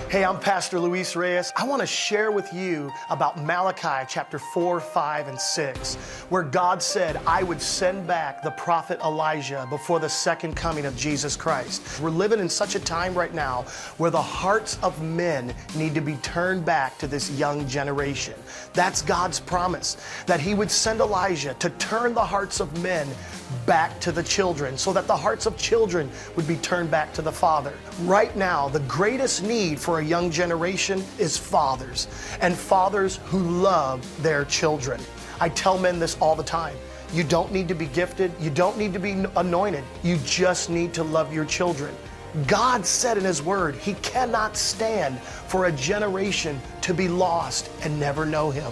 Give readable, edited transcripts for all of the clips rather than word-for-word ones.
Hey, I'm Pastor Luis Reyes. I want to share with you about Malachi chapter 4, 5, and 6, where God said, I would send back the prophet Elijah before the second coming of Jesus Christ. We're living in such a time right now where the hearts of men need to be turned back to this young generation. That's God's promise, that He would send Elijah to turn the hearts of men back to the children, so that the hearts of children would be turned back to the Father. Right now, the greatest need for a young generation is fathers, and fathers who love their children. I tell men this all the time. You don't need to be gifted. You don't need to be anointed. You just need to love your children. God said in His Word, He cannot stand for a generation to be lost and never know Him.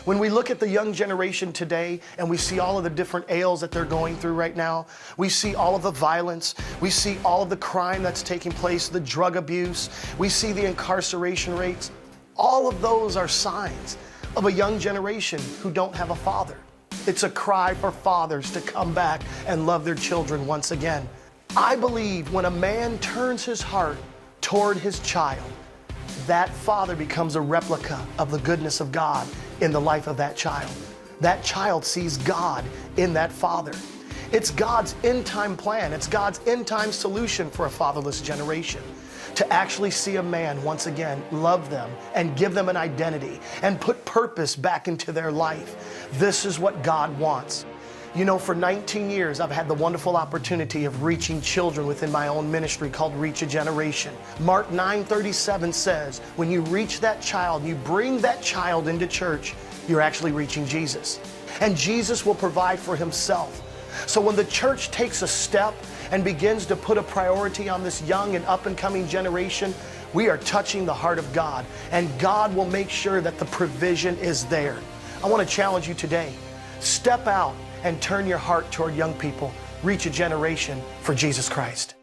When we look at the young generation today and we see all of the different ails that they're going through right now, we see all of the violence, we see all of the crime that's taking place, the drug abuse, we see the incarceration rates. All of those are signs of a young generation who don't have a father. It's a cry for fathers to come back and love their children once again. I believe when a man turns his heart toward his child, that father becomes a replica of the goodness of God in the life of that child. That child sees God in that father. It's God's end-time plan. It's God's end-time solution for a fatherless generation, to actually see a man once again love them and give them an identity and put purpose back into their life. This is what God wants. You know, for 19 years, I've had the wonderful opportunity of reaching children within my own ministry called Reach a Generation. Mark 9:37 says, when you reach that child, you bring that child into church, you're actually reaching Jesus. And Jesus will provide for Himself. So when the church takes a step and begins to put a priority on this young and up-and-coming generation, we are touching the heart of God, and God will make sure that the provision is there. I want to challenge you today. Step out and turn your heart toward young people. Reach a generation for Jesus Christ.